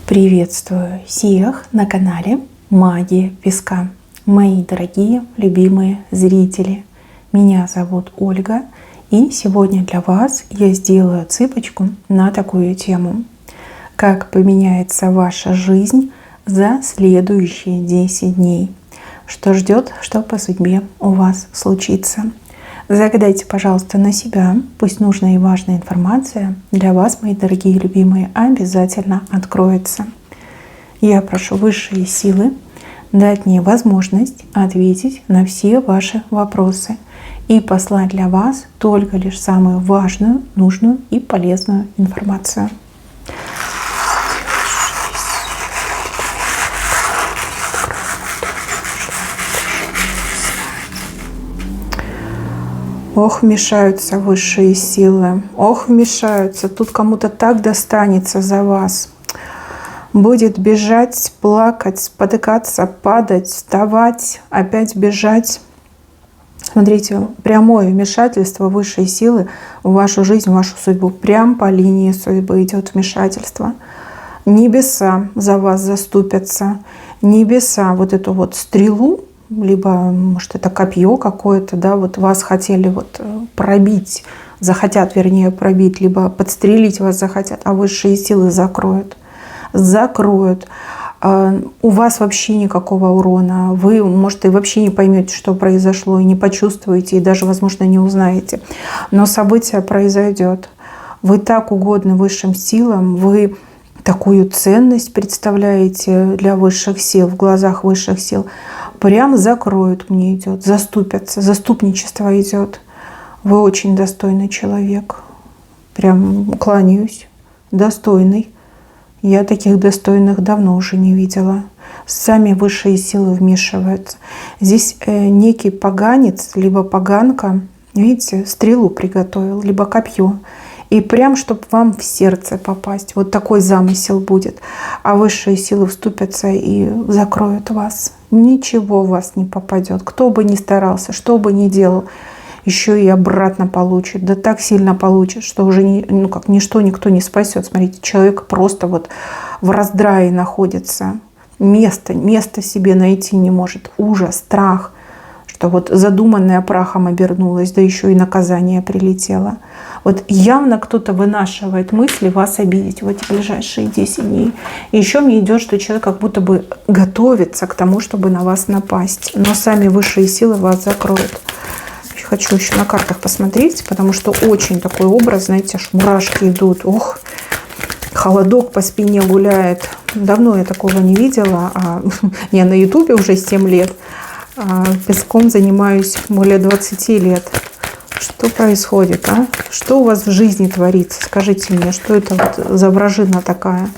Приветствую всех на канале Магия Песка. Мои дорогие, любимые зрители. Меня зовут Ольга. И сегодня для вас я сделаю цыпочку на такую тему. Как поменяется ваша жизнь за следующие 10 дней. Что ждет, что по судьбе у вас случится. Загадайте, пожалуйста, на себя. Пусть нужная и важная информация для вас, мои дорогие любимые, обязательно откроется. Я прошу высшие силы дать мне возможность ответить на все ваши вопросы и послать для вас только лишь самую важную, нужную и полезную информацию. Ох, вмешаются высшие силы. Ох, вмешаются. Тут кому-то так достанется за вас. Будет бежать, плакать, спотыкаться, падать, вставать, опять бежать. Смотрите, прямое вмешательство высшей силы в вашу жизнь, в вашу судьбу. Прям по линии судьбы идет вмешательство. Небеса за вас заступятся. Небеса вот эту вот стрелу, либо, может, это копье какое-то, да, вот вас хотели вот пробить, захотят, вернее, пробить, либо подстрелить вас захотят, а высшие силы закроют. Закроют. У вас вообще никакого урона. Вы, может, и вообще не поймете, что произошло, и не почувствуете, и даже, возможно, не узнаете. Но событие произойдет. Вы так угодны высшим силам, вы такую ценность представляете для высших сил, в глазах высших сил. Прям закроют, мне идет, заступятся, заступничество идет. Вы очень достойный человек. Прям кланяюсь. Достойный. Я таких достойных давно уже не видела. Сами высшие силы вмешиваются. Здесь некий поганец, либо поганка, видите, стрелу приготовил, либо копье. И прям, чтобы вам в сердце попасть. Вот такой замысел будет. А высшие силы вступятся и закроют вас. Ничего в вас не попадет. Кто бы ни старался, что бы ни делал, еще и обратно получит. Да так сильно получит, что уже ничто никто не спасет. Смотрите, человек просто вот в раздрае находится. Место себе найти не может. Ужас, страх. Что вот задуманное прахом обернулось, да еще и наказание прилетело. Вот явно кто-то вынашивает мысли вас обидеть в эти ближайшие 10 дней. И еще мне идет, что человек как будто бы готовится к тому, чтобы на вас напасть. Но сами высшие силы вас закроют. Хочу еще на картах посмотреть, потому что очень такой образ, знаете, аж мурашки идут. Ох, холодок по спине гуляет. Давно я такого не видела. Я на ютубе уже 7 лет. Песком занимаюсь более 20 лет. Что происходит, а? Что у вас в жизни творится? Скажите мне, что это вот за вражина такая?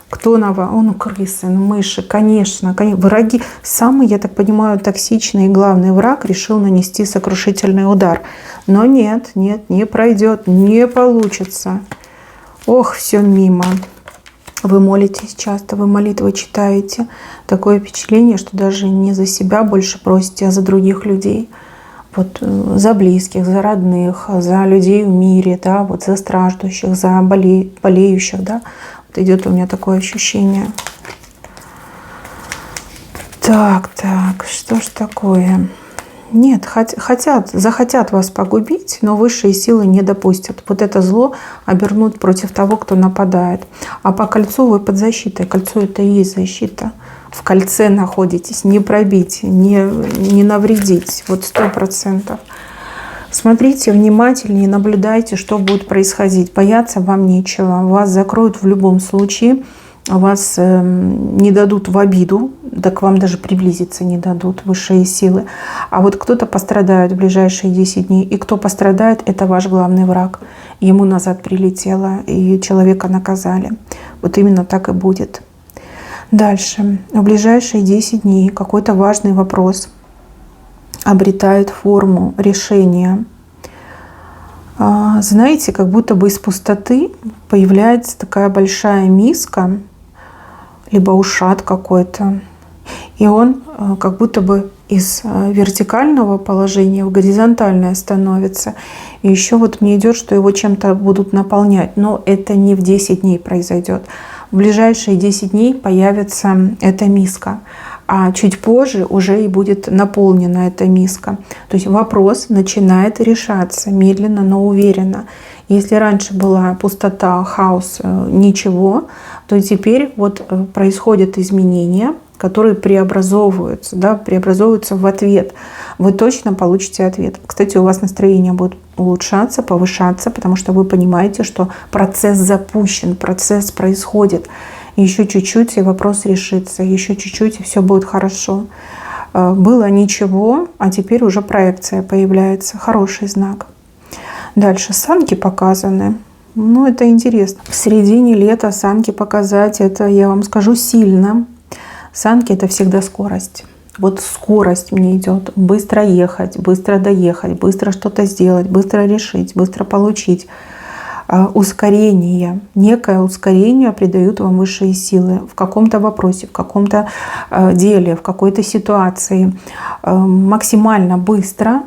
Кто на вас? Ну, крысы, мыши, конечно. Враги. Самый, я так понимаю, токсичный и главный враг решил нанести сокрушительный удар. Но нет, не пройдет, не получится. Ох, все мимо. Вы молитесь часто, вы молитвы читаете. Такое впечатление, что даже не за себя больше просите, а за других людей. Вот за близких, за родных, за людей в мире, да, вот за страждущих, за болеющих, да. Вот идет у меня такое ощущение. Так, что ж такое? Нет, захотят вас погубить, но высшие силы не допустят. Вот это зло обернут против того, кто нападает. А по кольцу вы под защитой. Кольцо — это и есть защита. В кольце находитесь, не пробить, не навредить. Вот 100%. Смотрите внимательнее, наблюдайте, что будет происходить. Бояться вам нечего. Вас закроют в любом случае. Вас не дадут в обиду, да к вам даже приблизиться не дадут высшие силы. А вот кто-то пострадает в ближайшие 10 дней. И кто пострадает, это ваш главный враг. Ему назад прилетело, и человека наказали. Вот именно так и будет. Дальше. В ближайшие 10 дней какой-то важный вопрос обретает форму решения. Знаете, как будто бы из пустоты появляется такая большая миска, либо ушат какой-то. И он как будто бы из вертикального положения в горизонтальное становится. И еще вот мне идет, что его чем-то будут наполнять. Но это не в 10 дней произойдет. В ближайшие 10 дней появится эта миска, а чуть позже уже и будет наполнена эта миска. То есть вопрос начинает решаться медленно, но уверенно. Если раньше была пустота, хаос, ничего, то теперь вот происходят изменения, которые преобразовываются, да, преобразовываются в ответ. Вы точно получите ответ. Кстати, у вас настроение будет улучшаться, повышаться, потому что вы понимаете, что процесс запущен, процесс происходит. Еще чуть-чуть, и вопрос решится. Еще чуть-чуть, и все будет хорошо. Было ничего, а теперь уже проекция появляется. Хороший знак. Дальше санки показаны. Ну, это интересно. В середине лета санки показать, это, я вам скажу, сильно. Санки — это всегда скорость. Вот скорость мне идет. Быстро ехать, быстро доехать, быстро что-то сделать, быстро решить, быстро получить. Ускорение. Некое ускорение придают вам высшие силы в каком-то вопросе, в каком-то деле, в какой-то ситуации. Максимально быстро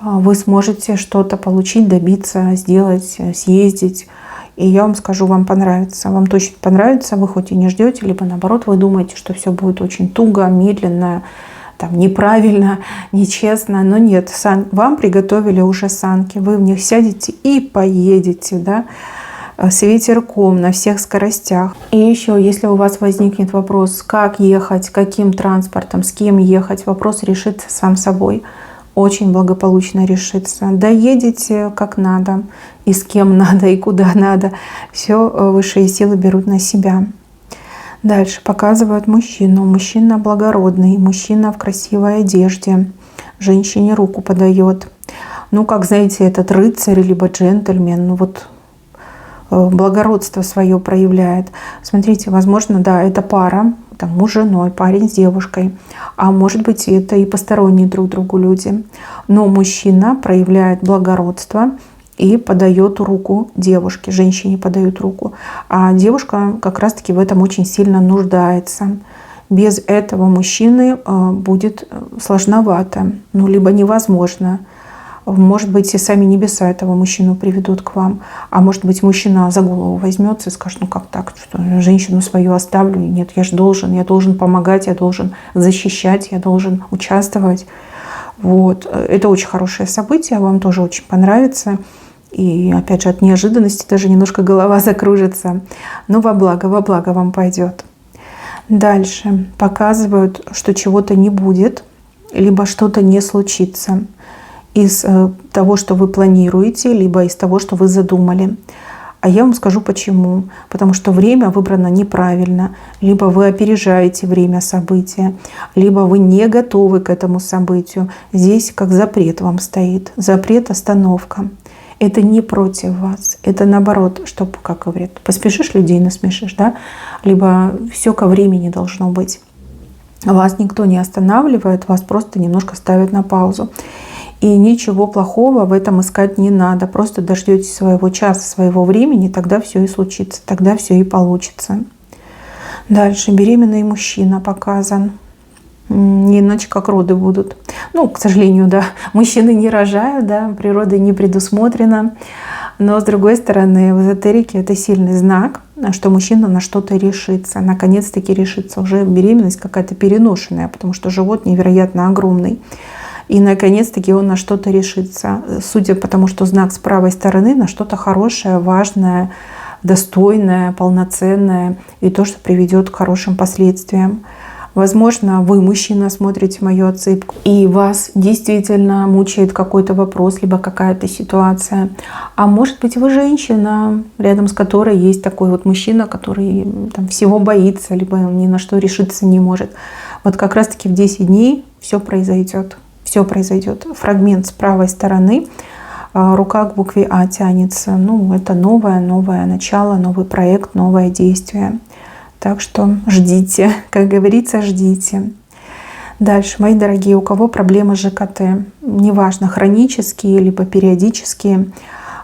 вы сможете что-то получить, добиться, сделать, съездить. И я вам скажу, вам понравится. Вам точно понравится. Вы хоть и не ждете, либо наоборот, вы думаете, что все будет очень туго, медленно, там, неправильно, нечестно. Но нет, вам приготовили уже санки. Вы в них сядете и поедете, да, с ветерком на всех скоростях. И еще, если у вас возникнет вопрос, как ехать, каким транспортом, с кем ехать, вопрос решится сам собой. Очень благополучно решится. Доедете как надо, и с кем надо, и куда надо. Все высшие силы берут на себя. Дальше показывают мужчину. Мужчина благородный, мужчина в красивой одежде. Женщине руку подает. Ну, как, знаете, этот рыцарь, либо джентльмен, ну вот благородство свое проявляет. Смотрите, возможно, да, это пара, там, муж с женой, парень с девушкой. А может быть, это и посторонние друг другу люди. Но мужчина проявляет благородство и подает руку девушке, женщине подает руку. А девушка как раз-таки в этом очень сильно нуждается. Без этого мужчины будет сложновато, ну, либо невозможно. Может быть, и сами небеса этого мужчину приведут к вам. А может быть, мужчина за голову возьмется и скажет, ну как так, что женщину свою оставлю? Нет, я должен помогать, я должен защищать, я должен участвовать. Вот. Это очень хорошее событие, вам тоже очень понравится. И опять же, от неожиданности даже немножко голова закружится. Но во благо вам пойдет. Дальше показывают, что чего-то не будет, либо что-то не случится из того, что вы планируете, либо из того, что вы задумали. А я вам скажу почему. Потому что время выбрано неправильно. Либо вы опережаете время события, либо вы не готовы к этому событию. Здесь как запрет вам стоит. Запрет, остановка. Это не против вас. Это наоборот, чтобы, как говорят, поспешишь, людей насмешишь, да? Либо все ко времени должно быть. Вас никто не останавливает, вас просто немножко ставят на паузу. И ничего плохого в этом искать не надо. Просто дождетесь своего часа, своего времени, тогда все и случится, тогда все и получится. Дальше беременный мужчина показан. Не иначе как роды будут. Ну, к сожалению, да, мужчины не рожают, да, природой не предусмотрено. Но, с другой стороны, в эзотерике это сильный знак, что мужчина на что-то решится. Наконец-таки решится. Уже беременность какая-то переношенная, потому что живот невероятно огромный. И, наконец-таки, он на что-то решится. Судя по тому, что знак с правой стороны, на что-то хорошее, важное, достойное, полноценное. И то, что приведет к хорошим последствиям. Возможно, вы, мужчина, смотрите мою отсыпку, и вас действительно мучает какой-то вопрос, либо какая-то ситуация. А может быть, вы женщина, рядом с которой есть такой вот мужчина, который там всего боится, либо ни на что решиться не может. Вот как раз-таки в 10 дней все произойдет. Все произойдет. Фрагмент с правой стороны, рука к букве А тянется. Ну, это новое начало, новый проект, новое действие. Так что ждите, как говорится, ждите. Дальше, мои дорогие, у кого проблемы с ЖКТ, неважно, хронические либо периодические,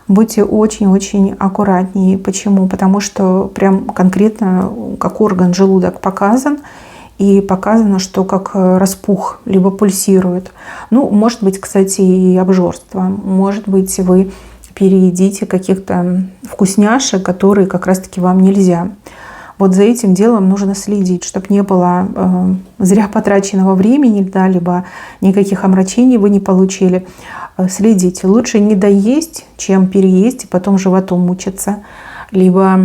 будьте очень-очень аккуратнее. Почему? Потому что прям конкретно как орган желудок показан, и показано, что как распух, либо пульсирует. Ну, может быть, кстати, и обжорство. Может быть, вы переедите каких-то вкусняшек, которые как раз-таки вам нельзя. Вот за этим делом нужно следить, чтобы не было зря потраченного времени, да, либо никаких омрачений вы не получили. Следите. Лучше не доесть, чем переесть и потом животом мучиться. Либо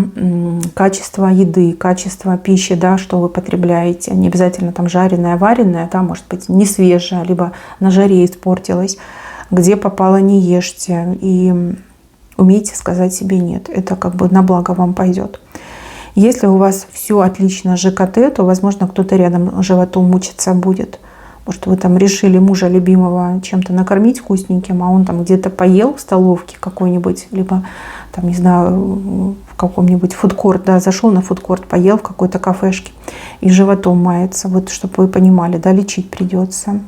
качество еды, качество пищи, да, что вы потребляете. Не обязательно там жареное, вареное, да, может быть не свежее, либо на жаре испортилось. Где попало, не ешьте. И умейте сказать себе нет. Это как бы на благо вам пойдет. Если у вас все отлично с ЖКТ, то, возможно, кто-то рядом животом мучиться будет. Может, вы там решили мужа любимого чем-то накормить вкусненьким, а он там где-то поел в столовке какой-нибудь, либо там, не знаю, в каком-нибудь фудкорт, да, зашел на фудкорт, поел в какой-то кафешке и животом мается. Вот, чтобы вы понимали, да, лечить придется.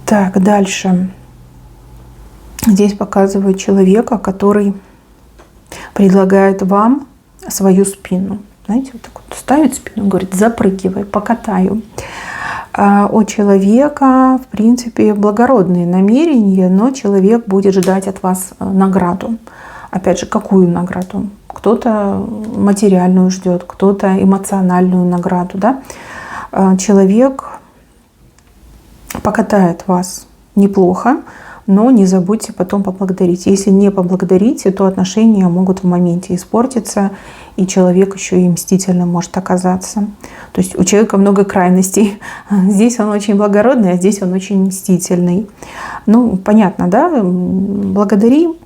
Так, дальше. Здесь показывают человека, который предлагает вам свою спину. Знаете, вот так вот ставит спину, говорит, запрыгивай, покатаю. У человека, в принципе, благородные намерения, но человек будет ждать от вас награду. Опять же, какую награду? Кто-то материальную ждет, кто-то эмоциональную награду. Да? Человек покатает вас неплохо, но не забудьте потом поблагодарить. Если не поблагодарите, то отношения могут в моменте испортиться, и человек еще и мстительным может оказаться. То есть у человека много крайностей. Здесь он очень благородный, а здесь он очень мстительный. Ну, понятно, да? Благодарим.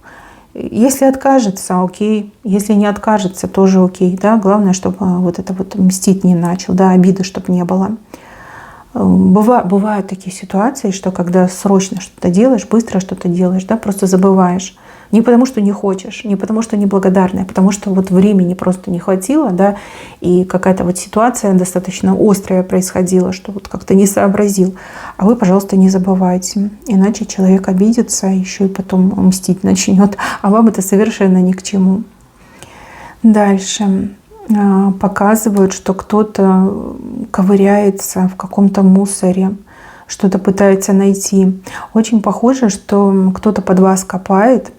Если откажется, окей. Если не откажется, тоже окей. Да? Главное, чтобы вот это вот мстить не начал, да? Обиды, чтобы не было. Бывают такие ситуации, что когда срочно что-то делаешь, быстро что-то делаешь, да, просто забываешь. Не потому, что не хочешь, не потому, что неблагодарная, а потому что вот времени просто не хватило, да, и какая-то вот ситуация достаточно острая происходила, что вот как-то не сообразил. А вы, пожалуйста, не забывайте, иначе человек обидится, еще и потом мстить начнет, а вам это совершенно ни к чему. Дальше. Показывают, что кто-то ковыряется в каком-то мусоре, что-то пытается найти. Очень похоже, что кто-то под вас копает,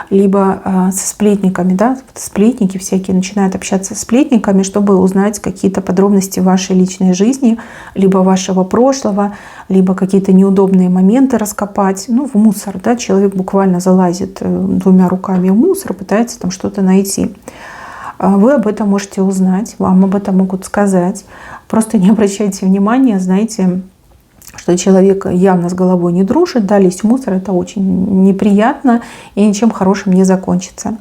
либо со сплетниками, да, сплетники всякие начинают общаться с сплетниками, чтобы узнать какие-то подробности вашей личной жизни, либо вашего прошлого, либо какие-то неудобные моменты раскопать. Ну, в мусор, да, человек буквально залазит двумя руками в мусор, пытается там что-то найти. Вы об этом можете узнать, вам об этом могут сказать. Просто не обращайте внимания, знаете, что человек явно с головой не дружит, да, лезть в мусор — это очень неприятно и ничем хорошим не закончится.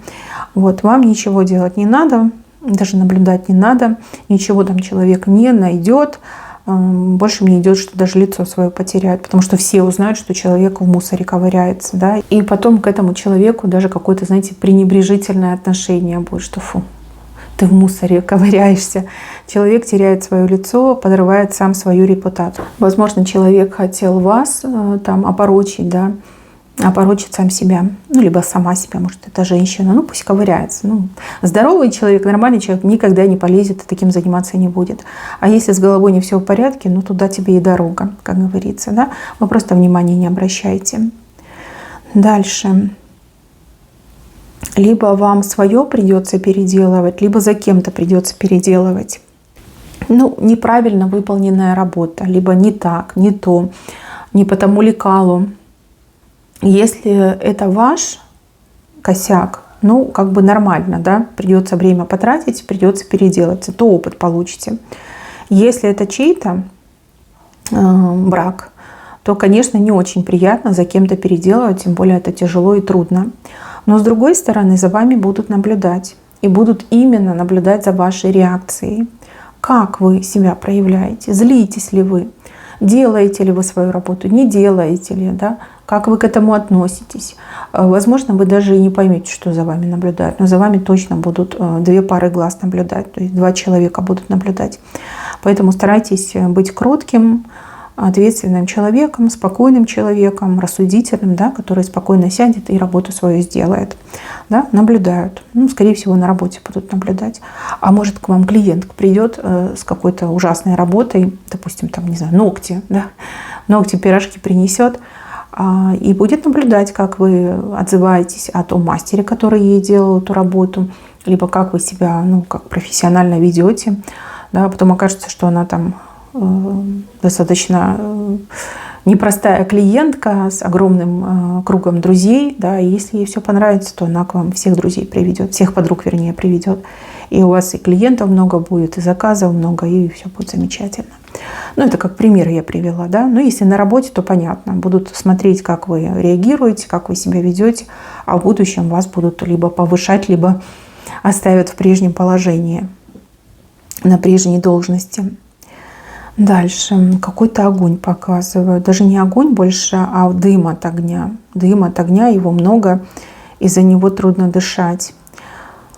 Вот, вам ничего делать не надо, даже наблюдать не надо, ничего там человек не найдет. Больше мне идет, что даже лицо свое потеряет, потому что все узнают, что человек в мусоре ковыряется, да, и потом к этому человеку даже какое-то, знаете, пренебрежительное отношение будет, что фу, ты в мусоре ковыряешься. Человек теряет свое лицо, подрывает сам свою репутацию. Возможно, человек хотел вас там опорочить, да, опорочить сам себя, ну, либо сама себя, может, это женщина, ну, пусть ковыряется. Ну, здоровый человек, нормальный человек никогда не полезет и таким заниматься не будет. А если с головой не все в порядке, ну, туда тебе и дорога, как говорится, да, вы просто внимания не обращайте. Дальше. Либо вам свое придется переделывать, либо за кем-то придется переделывать. Ну, неправильно выполненная работа, либо не так, не то, не по тому лекалу. Если это ваш косяк, ну, как бы нормально, да, придется время потратить, придется переделать, зато опыт получите. Если это чей-то брак, то, конечно, не очень приятно за кем-то переделывать, тем более это тяжело и трудно. Но с другой стороны, за вами будут наблюдать. И будут именно наблюдать за вашей реакцией. Как вы себя проявляете? Злитесь ли вы? Делаете ли вы свою работу? Не делаете ли? Да? Как вы к этому относитесь? Возможно, вы даже и не поймете, что за вами наблюдают. Но за вами точно будут две пары глаз наблюдать. То есть два человека будут наблюдать. Поэтому старайтесь быть кротким, ответственным человеком, спокойным человеком, рассудительным, да, который спокойно сядет и работу свою сделает. Да, наблюдают. Ну, скорее всего, на работе будут наблюдать. А может, к вам клиент придет с какой-то ужасной работой, допустим, там, не знаю, ногти, да, ногти, пирожки принесет, и будет наблюдать, как вы отзываетесь о том мастере, который ей делал эту работу, либо как вы себя, ну, как профессионально ведете, да, потом окажется, что она там достаточно непростая клиентка с огромным кругом друзей, да, и если ей все понравится, то она к вам всех друзей приведет, всех подруг, вернее, приведет. И у вас и клиентов много будет, и заказов много, и все будет замечательно. Ну, это как пример я привела, да. Но если на работе, то понятно. Будут смотреть, как вы реагируете, как вы себя ведете, а в будущем вас будут либо повышать, либо оставят в прежнем положении, на прежней должности. Дальше. Какой-то огонь показывают. Даже не огонь больше, а дым от огня. Дым от огня, его много, из-за него трудно дышать.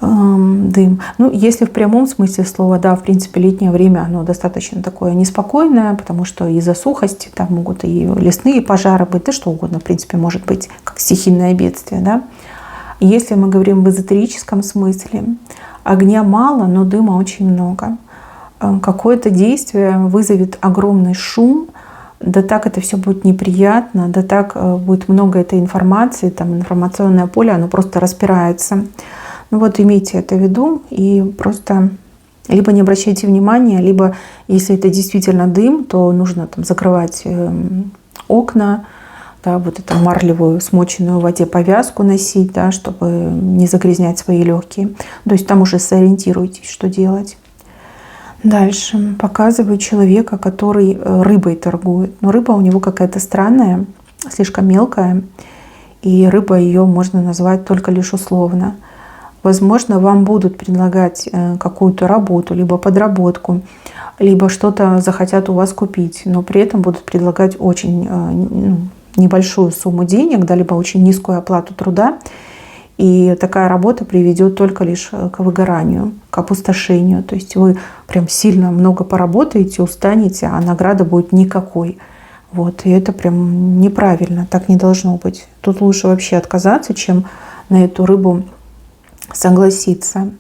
Дым. Ну, если в прямом смысле слова, да, в принципе, летнее время, оно достаточно такое неспокойное, потому что из-за сухости там могут и лесные пожары быть, да что угодно, в принципе, может быть, как стихийное бедствие, да. Если мы говорим в эзотерическом смысле, огня мало, но дыма очень много. Какое-то действие вызовет огромный шум, да так это все будет неприятно, да так будет много этой информации, там информационное поле, оно просто распирается. Ну вот имейте это в виду и просто либо не обращайте внимания, либо если это действительно дым, то нужно там закрывать окна, да, вот эту марлевую, смоченную в воде повязку носить, да, чтобы не загрязнять свои легкие. То есть там уже сориентируйтесь, что делать. Дальше показываю человека, который рыбой торгует. Но рыба у него какая-то странная, слишком мелкая, и рыба ее можно назвать только лишь условно. Возможно, вам будут предлагать какую-то работу, либо подработку, либо что-то захотят у вас купить, но при этом будут предлагать очень небольшую сумму денег, да, либо очень низкую оплату труда. И такая работа приведет только лишь к выгоранию, к опустошению. То есть вы прям сильно много поработаете, устанете, а награда будет никакой. Вот. И это прям неправильно, так не должно быть. Тут лучше вообще отказаться, чем на эту рыбу согласиться.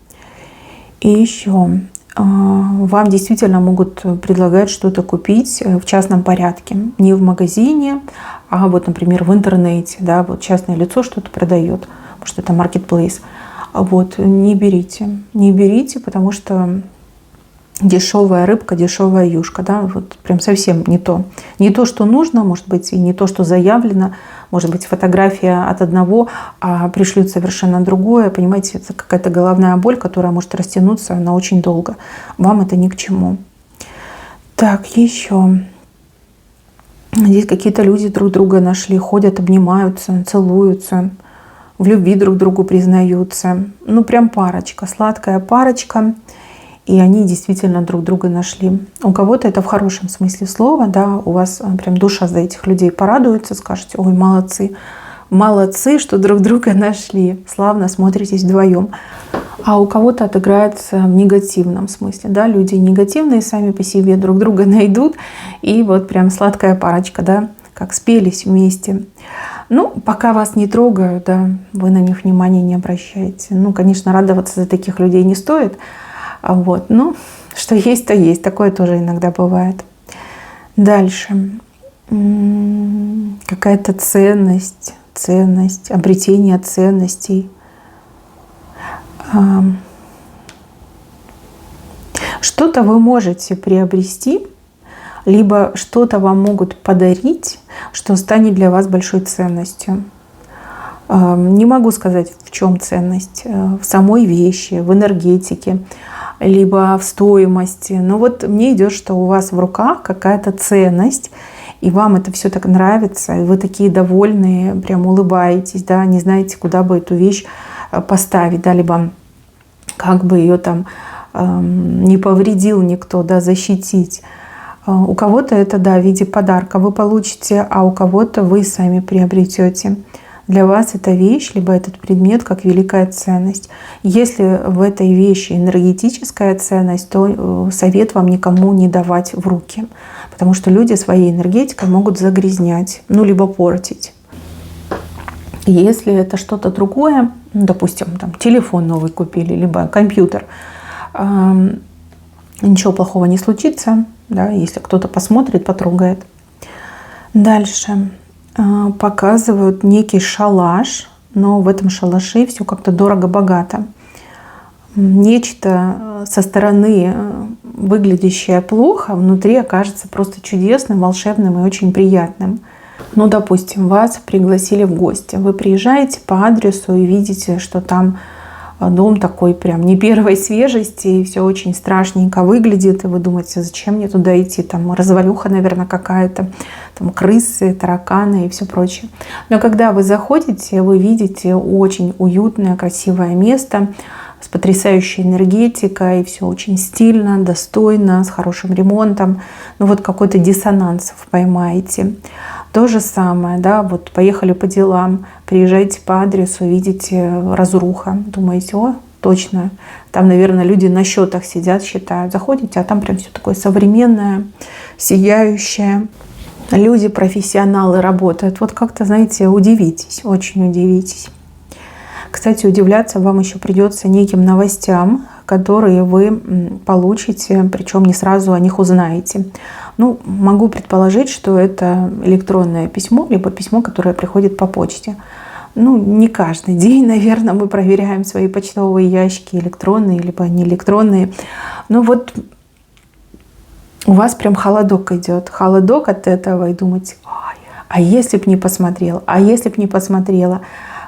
И еще вам действительно могут предлагать что-то купить в частном порядке. Не в магазине, а вот, например, в интернете. Да, вот частное лицо что-то продает, потому что это маркетплейс. Вот, не берите. Не берите, потому что дешевая рыбка, дешевая юшка. Да, вот прям совсем не то. Не то, что нужно, может быть, и не то, что заявлено. Может быть, фотография от одного, а пришлют совершенно другое. Понимаете, это какая-то головная боль, которая может растянуться на очень долго. Вам это ни к чему. Так, еще. Здесь какие-то люди друг друга нашли, ходят, обнимаются, целуются, в любви друг другу признаются. Ну, прям парочка, сладкая парочка. И они действительно друг друга нашли. У кого-то это в хорошем смысле слова, да, у вас прям душа за этих людей порадуется, скажете: ой, молодцы, молодцы, что друг друга нашли, славно смотритесь вдвоем. А у кого-то отыграется в негативном смысле, да, люди негативные сами по себе друг друга найдут, и вот прям сладкая парочка, да, как спелись вместе. Ну, пока вас не трогают, да, вы на них внимания не обращаете. Ну, конечно, радоваться за таких людей не стоит. Вот, ну, что есть, то есть. Такое тоже иногда бывает. Дальше. Какая-то ценность, обретение ценностей. Что-то вы можете приобрести, либо что-то вам могут подарить, что станет для вас большой ценностью. Не могу сказать, в чем ценность. В самой вещи, в энергетике, либо в стоимости. Но вот мне идет, что у вас в руках какая-то ценность, и вам это все так нравится, и вы такие довольные, прям улыбаетесь, да, не знаете, куда бы эту вещь поставить, да, либо как бы ее там не повредил никто, да, защитить. У кого-то это, да, в виде подарка вы получите, а у кого-то вы сами приобретете. Для вас эта вещь, либо этот предмет как великая ценность. Если в этой вещи энергетическая ценность, то совет вам никому не давать в руки. Потому что люди своей энергетикой могут загрязнять, ну, либо портить. Если это что-то другое, допустим, там, телефон новый купили, либо компьютер, ничего плохого не случится, да, если кто-то посмотрит, потрогает. Дальше. Показывают некий шалаш, но в этом шалаше все как-то дорого-богато. нечто со стороны выглядящее плохо, внутри окажется просто чудесным, волшебным и очень приятным. Ну, допустим, вас пригласили в гости. Вы приезжаете по адресу и видите, что там дом такой прям не первой свежести, и все очень страшненько выглядит, и вы думаете, зачем мне туда идти, там развалюха, наверное, какая-то, там крысы, тараканы и все прочее. Но когда вы заходите, вы видите очень уютное, красивое место с потрясающей энергетикой, все очень стильно, достойно, с хорошим ремонтом. Ну вот какой-то диссонанс вы поймаете. То же самое, да, вот поехали по делам, приезжаете по адресу, видите разруха, думаете, о, точно, там, наверное, люди на счетах сидят, считают, заходите, а там прям все такое современное, сияющее. Люди, профессионалы работают. Вот как-то, знаете, удивитесь, очень удивитесь. Кстати, удивляться вам еще придется неким новостям, которые вы получите, причем не сразу о них узнаете. Ну, могу предположить, что это электронное письмо, либо письмо, которое приходит по почте. Ну, не каждый день, наверное, мы проверяем свои почтовые ящики, электронные, либо не электронные. Но вот у вас прям холодок идет. Холодок от этого, и думаете, ой, а если б не посмотрел, а если б не посмотрела.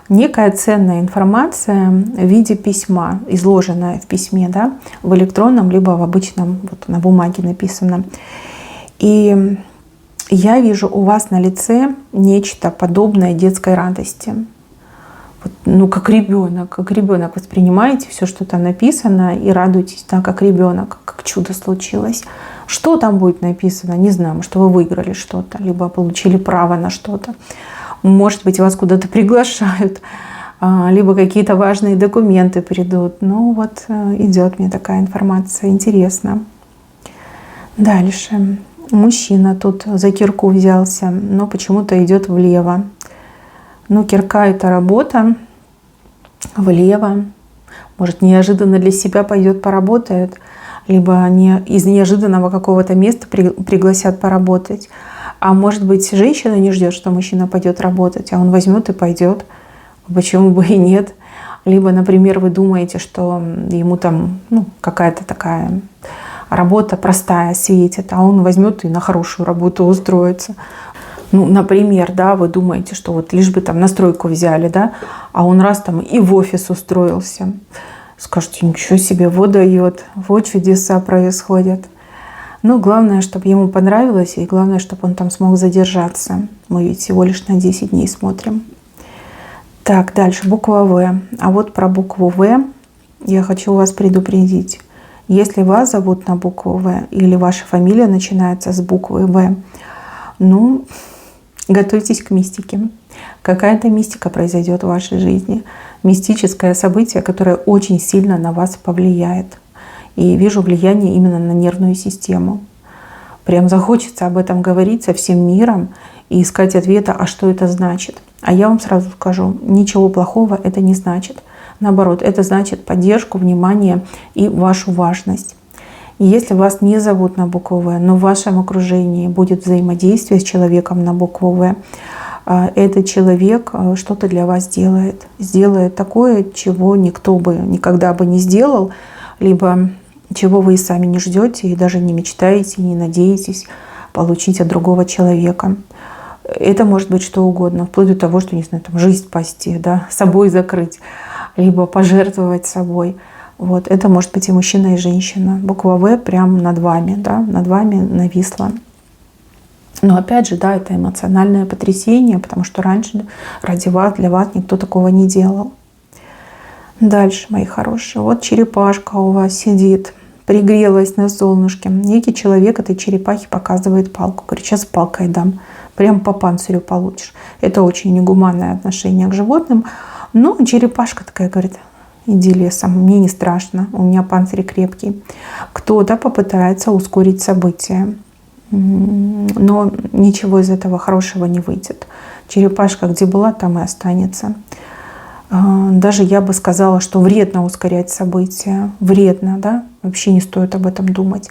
Некая ценная информация в виде письма, изложенная в письме, да, в электронном, либо в обычном, вот на бумаге написано. И я вижу у вас на лице нечто подобное детской радости. Вот, ну, как ребенок воспринимаете все, что там написано, и радуетесь, да, как ребенок, как чудо случилось. Что там будет написано, не знаю, что вы выиграли что-то, либо получили право на что-то. Может быть, вас куда-то приглашают, либо какие-то важные документы придут. Ну вот идет мне такая информация, интересно. Дальше. Мужчина тут за кирку взялся, но почему-то идет влево. Ну, кирка — это работа, влево. Может, неожиданно для себя пойдет поработает, либо из неожиданного какого-то места пригласят поработать. А может быть, женщина не ждет, что мужчина пойдет работать, а он возьмет и пойдет. Почему бы и нет? Либо, например, вы думаете, что ему там какая-то такая работа простая светит, а он возьмет и на хорошую работу устроится. Ну, например, да, вы думаете, что вот лишь бы там на стройку взяли, да, а он раз там и в офис устроился. Скажете, ничего себе, вот дает, вот чудеса происходят. Но главное, чтобы ему понравилось, и главное, чтобы он там смог задержаться. Мы ведь всего лишь на 10 дней смотрим. Так, дальше буква В. А вот про букву В я хочу вас предупредить. Если вас зовут на букву В, или ваша фамилия начинается с буквы В, ну, готовьтесь к мистике. Какая-то мистика произойдет в вашей жизни. Мистическое событие, которое очень сильно на вас повлияет. И вижу влияние именно на нервную систему. Прям захочется об этом говорить со всем миром и искать ответа, а что это значит. А я вам сразу скажу, ничего плохого это не значит. Наоборот, это значит поддержку, внимание и вашу важность. И если вас не зовут на букву В, но в вашем окружении будет взаимодействие с человеком на букву В, этот человек что-то для вас сделает. Сделает такое, чего никто бы никогда бы не сделал, либо чего вы и сами не ждете, и даже не мечтаете, не надеетесь получить от другого человека. Это может быть что угодно, вплоть до того, что, не знаю, там, жизнь спасти, да, собой закрыть, либо пожертвовать собой. Вот. Это может быть и мужчина, и женщина. Буква В прямо над вами, да, над вами нависла. Но опять же, да, это эмоциональное потрясение, потому что раньше ради вас, для вас никто такого не делал. Дальше, мои хорошие, вот черепашка у вас сидит, пригрелась на солнышке. Некий человек этой черепахе показывает палку. Говорит, сейчас палкой дам, прям по панцирю получишь. Это очень негуманное отношение к животным. Но черепашка такая говорит, иди лесом, мне не страшно, у меня панцирь крепкий. Кто-то попытается ускорить события, но ничего из этого хорошего не выйдет. Черепашка где была, там и останется. Даже я бы сказала, что вредно ускорять события. Вредно, да? Вообще не стоит об этом думать.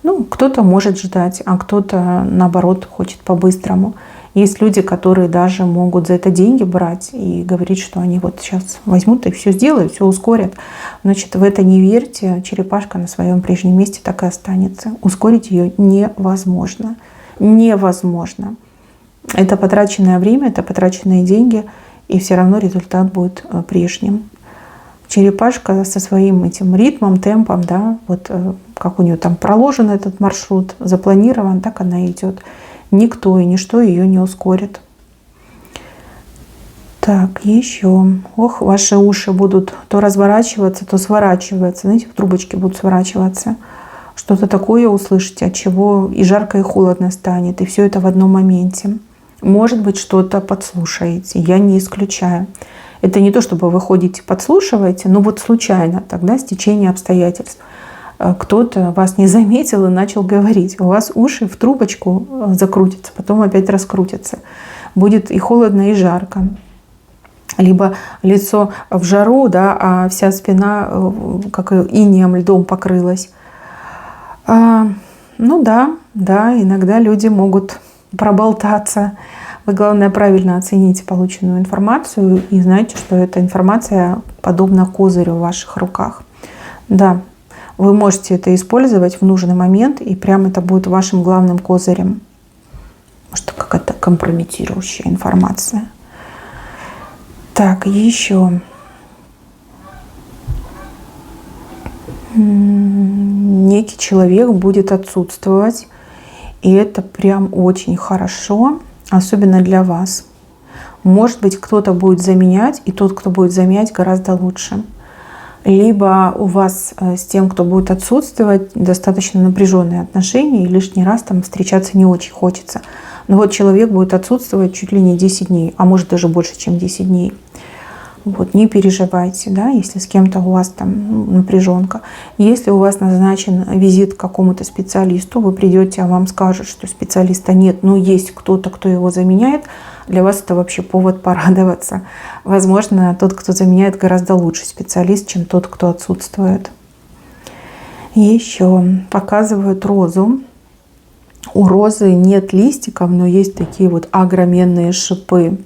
Ну, кто-то может ждать, а кто-то, наоборот, хочет по-быстрому. Есть люди, которые даже могут за это деньги брать и говорить, что они вот сейчас возьмут и все сделают, все ускорят. Значит, в это не верьте. Черепашка на своем прежнем месте так и останется. Ускорить ее невозможно. Невозможно. Это потраченное время, это потраченные деньги, и все равно результат будет прежним. Черепашка со своим этим ритмом, темпом, да, вот как у нее там проложен этот маршрут, запланирован, так она идет. Никто и ничто ее не ускорит. Так, еще. Ох, ваши уши будут то разворачиваться, то сворачиваться. Знаете, в трубочке будут сворачиваться. Что-то такое услышите, от чего и жарко, и холодно станет. И все это в одном моменте. Может быть, что-то подслушаете. Я не исключаю. Это не то, чтобы вы ходите, подслушиваете, но вот случайно тогда стечение обстоятельств. Кто-то вас не заметил и начал говорить. У вас уши в трубочку закрутятся, потом опять раскрутятся. Будет и холодно, и жарко. Либо лицо в жару, да, а вся спина как инеем, льдом покрылась. Ну да, иногда люди могут проболтаться. Вы, главное, правильно оцените полученную информацию и знайте, что эта информация подобна козырю в ваших руках. Да, вы можете это использовать в нужный момент, и прям это будет вашим главным козырем. Может, какая-то компрометирующая информация. Так, еще. Некий человек будет отсутствовать, и это прям очень хорошо, особенно для вас. Может быть, кто-то будет заменять, и тот, кто будет заменять, гораздо лучше. Либо у вас с тем, кто будет отсутствовать, достаточно напряженные отношения, и лишний раз там встречаться не очень хочется. Но вот человек будет отсутствовать чуть ли не 10 дней, а может даже больше, чем 10 дней. Вот, не переживайте, да, если с кем-то у вас там напряженка. Если у вас назначен визит к какому-то специалисту, вы придете, а вам скажут, что специалиста нет, но есть кто-то, кто его заменяет, для вас это вообще повод порадоваться. Возможно, тот, кто заменяет, гораздо лучше специалист, чем тот, кто отсутствует. Еще показывают розу. У розы нет листиков, но есть такие вот огроменные шипы.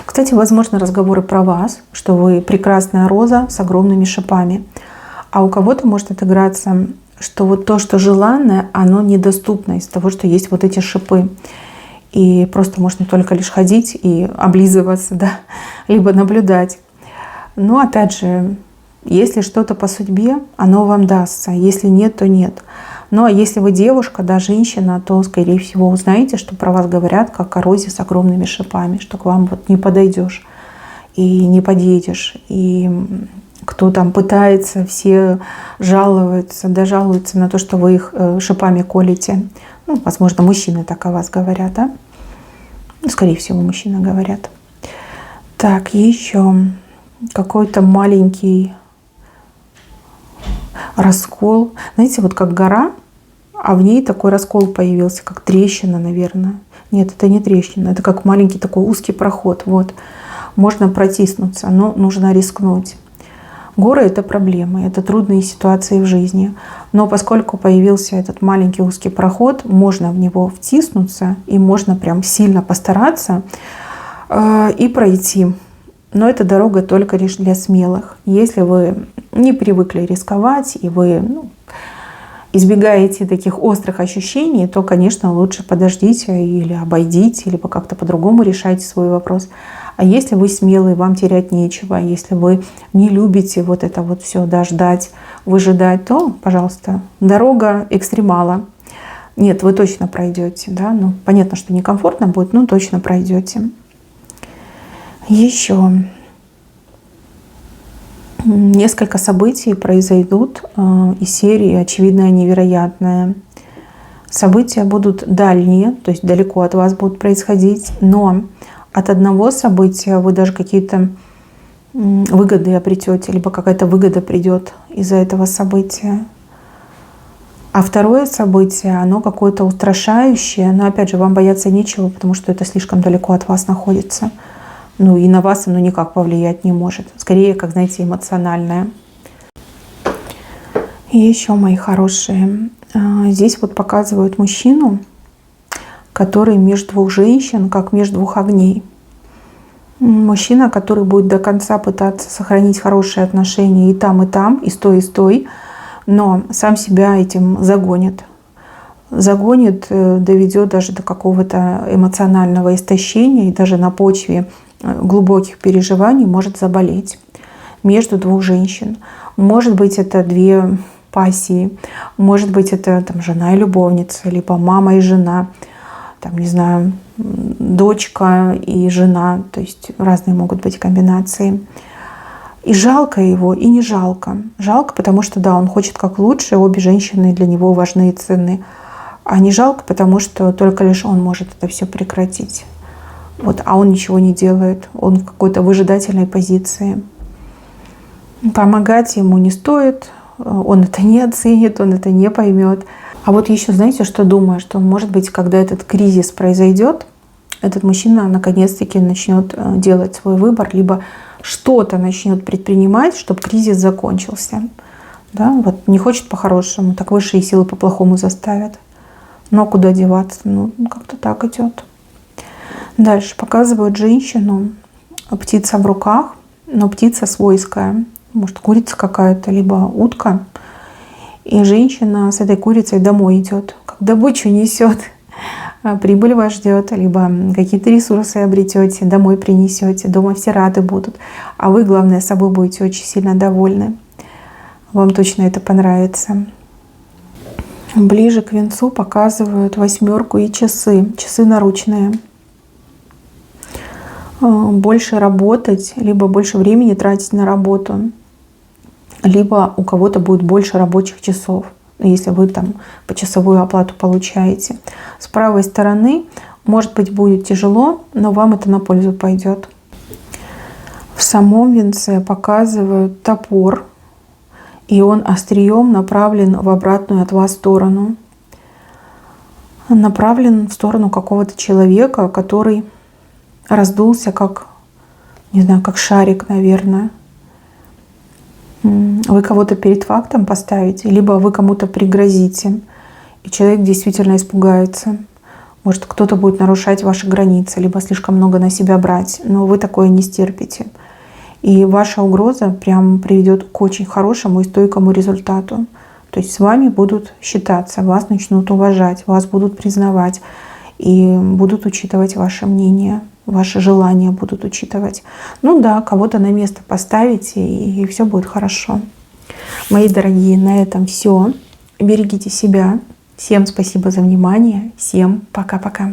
Кстати, возможно, разговоры про вас, что вы прекрасная роза с огромными шипами. А у кого-то может отыграться, что вот то, что желанное, оно недоступно из-за того, что есть вот эти шипы. И просто можно только лишь ходить и облизываться, да, либо наблюдать. Но опять же, если что-то по судьбе, оно вам дастся. Если нет, то нет. Ну а если вы девушка, да, женщина, то, скорее всего, узнаете, что про вас говорят, как о розе с огромными шипами, что к вам вот не подойдешь и не подъедешь. И кто там пытается, все жалуются, да, жалуются на то, что вы их шипами колите. Ну, возможно, мужчины так о вас говорят, да? Ну, скорее всего, мужчины говорят. Так, еще какой-то маленький раскол. Знаете, вот как гора, а в ней такой раскол появился, как трещина, наверное. Нет, это не трещина, это как маленький такой узкий проход. Вот. Можно протиснуться, но нужно рискнуть. Горы — это проблемы, это трудные ситуации в жизни. Но поскольку появился этот маленький узкий проход, можно в него втиснуться и можно прям сильно постараться и пройти. Но эта дорога только лишь для смелых. Если вы не привыкли рисковать и вы избегаете таких острых ощущений, то, конечно, лучше подождите или обойдите, либо как-то по-другому решайте свой вопрос. А если вы смелый, вам терять нечего, если вы не любите вот это вот все, да, ждать, выжидать, то, пожалуйста, дорога экстремала. Нет, вы точно пройдете, да, ну, понятно, что некомфортно будет, но точно пройдете. Еще несколько событий произойдут из серии «Очевидное невероятное». События будут дальние, то есть далеко от вас будут происходить, но от одного события вы даже какие-то выгоды обретете, либо какая-то выгода придет из-за этого события. А второе событие, оно какое-то устрашающее, но опять же, вам бояться нечего, потому что это слишком далеко от вас находится. Ну и на вас оно никак повлиять не может. Скорее, как, знаете, эмоциональное. И еще, мои хорошие, здесь вот показывают мужчину, который между двух женщин, как между двух огней. Мужчина, который будет до конца пытаться сохранить хорошие отношения и там, и с той, но сам себя этим загонит. Загонит, доведет даже до какого-то эмоционального истощения и даже на почве глубоких переживаний может заболеть между двух женщин. Может быть, это две пассии, может быть, это там жена и любовница, либо мама и жена, там, не знаю, дочка и жена, то есть разные могут быть комбинации. И жалко его, и не жалко. Жалко, потому что, да, он хочет как лучше, обе женщины для него важны и ценны. А не жалко, потому что только лишь он может это все прекратить. Вот, а он ничего не делает, он в какой-то выжидательной позиции. Помогать ему не стоит, он это не оценит, он это не поймет. А вот еще, знаете, что думаю, что, может быть, когда этот кризис произойдет, этот мужчина наконец-таки начнет делать свой выбор, либо что-то начнет предпринимать, чтобы кризис закончился. Да? Вот не хочет по-хорошему, так высшие силы по-плохому заставят. Но куда деваться? Ну, как-то так идет. Дальше показывают женщину, птица в руках, но птица свойская. Может, курица какая-то, либо утка. И женщина с этой курицей домой идет, как добычу несет. Прибыль вас ждет, либо какие-то ресурсы обретете, домой принесете, дома все рады будут. А вы, главное, собой будете очень сильно довольны. Вам точно это понравится. Ближе к венцу показывают 8 и часы. Часы наручные. Больше работать, либо больше времени тратить на работу, либо у кого-то будет больше рабочих часов, если вы там почасовую оплату получаете. С правой стороны, может быть, будет тяжело, но вам это на пользу пойдет. В самом венце показывают топор, и он острием направлен в обратную от вас сторону. Направлен в сторону какого-то человека, который раздулся как, не знаю, как шарик, наверное. Вы кого-то перед фактом поставите, либо вы кому-то пригрозите, и человек действительно испугается. Может, кто-то будет нарушать ваши границы, либо слишком много на себя брать, но вы такое не стерпите. И ваша угроза прям приведет к очень хорошему и стойкому результату. То есть с вами будут считаться, вас начнут уважать, вас будут признавать и будут учитывать ваше мнение. Ваши желания будут учитывать. Ну да, кого-то на место поставите, и все будет хорошо. Мои дорогие, на этом все. Берегите себя. Всем спасибо за внимание. Всем пока-пока.